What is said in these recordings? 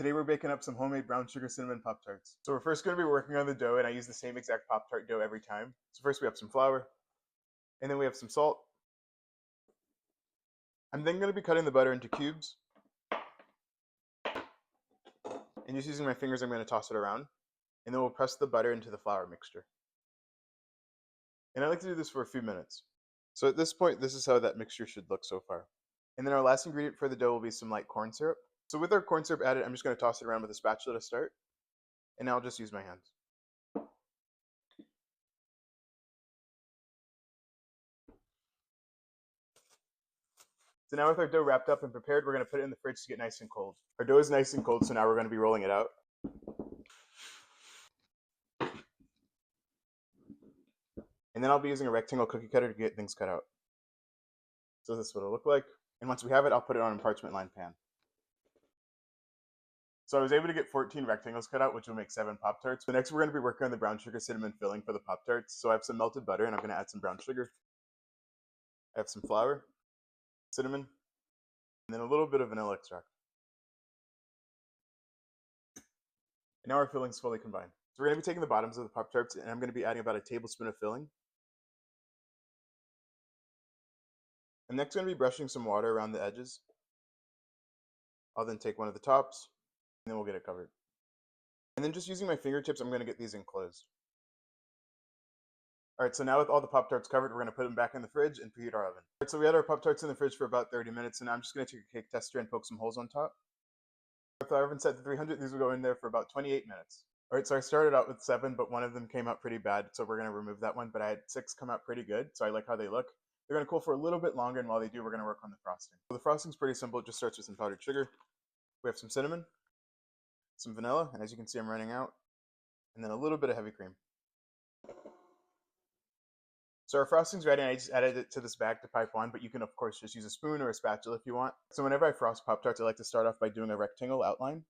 Today we're baking up some homemade brown sugar cinnamon Pop-Tarts. So we're first going to be working on the dough, and I use the same exact Pop-Tart dough every time. So first we have some flour, and then we have some salt. I'm then going to be cutting the butter into cubes. And just using my fingers, I'm going to toss it around. And then we'll press the butter into the flour mixture. And I like to do this for a few minutes. So at this point, this is how that mixture should look so far. And then our last ingredient for the dough will be some light corn syrup. So with our corn syrup added, I'm just going to toss it around with a spatula to start. And now I'll just use my hands. So now with our dough wrapped up and prepared, we're going to put it in the fridge to get nice and cold. Our dough is nice and cold, so now we're going to be rolling it out. And then I'll be using a rectangle cookie cutter to get things cut out. So this is what it'll look like. And once we have it, I'll put it on a parchment lined pan. So I was able to get 14 rectangles cut out, which will make 7 Pop-Tarts. But next we're going to be working on the brown sugar cinnamon filling for the Pop-Tarts. So I have some melted butter, and I'm going to add some brown sugar. I have some flour, cinnamon, and then a little bit of vanilla extract. And now our filling's fully combined. So we're going to be taking the bottoms of the Pop-Tarts, and I'm going to be adding about a tablespoon of filling. I'm next going to be brushing some water around the edges. I'll then take one of the tops, and then we'll get it covered. And then just using my fingertips, I'm going to get these enclosed. Alright, so now with all the Pop-Tarts covered, we're going to put them back in the fridge and preheat our oven. Alright, so we had our Pop-Tarts in the fridge for about 30 minutes, and now I'm just going to take a cake tester and poke some holes on top. With our oven set to 300, these will go in there for about 28 minutes. Alright, so I started out with 7, but one of them came out pretty bad, so we're going to remove that one, but I had 6 come out pretty good, so I like how they look. They're going to cool for a little bit longer, and while they do, we're going to work on the frosting. So the frosting's pretty simple. It just starts with some powdered sugar. We have some cinnamon, some vanilla, and as you can see, I'm running out, and then a little bit of heavy cream. So our frosting's ready, and I just added it to this bag to pipe on, but you can, of course, just use a spoon or a spatula if you want. So whenever I frost Pop-Tarts, I like to start off by doing a rectangle outline.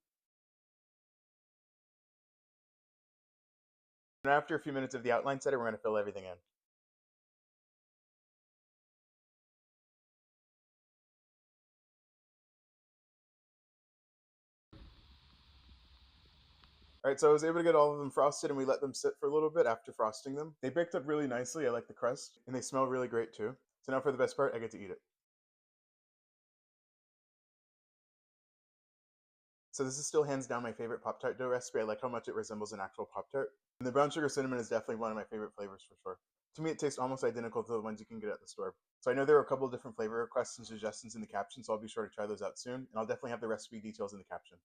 And after a few minutes of the outline set, we're going to fill everything in. Alright, so I was able to get all of them frosted, and we let them sit for a little bit after frosting them. They baked up really nicely. I like the crust, and they smell really great too. So now for the best part, I get to eat it. So this is still hands down my favorite Pop-Tart dough recipe. I like how much it resembles an actual Pop-Tart. And the brown sugar cinnamon is definitely one of my favorite flavors for sure. To me, it tastes almost identical to the ones you can get at the store. So I know there are a couple of different flavor requests and suggestions in the caption, so I'll be sure to try those out soon. And I'll definitely have the recipe details in the caption.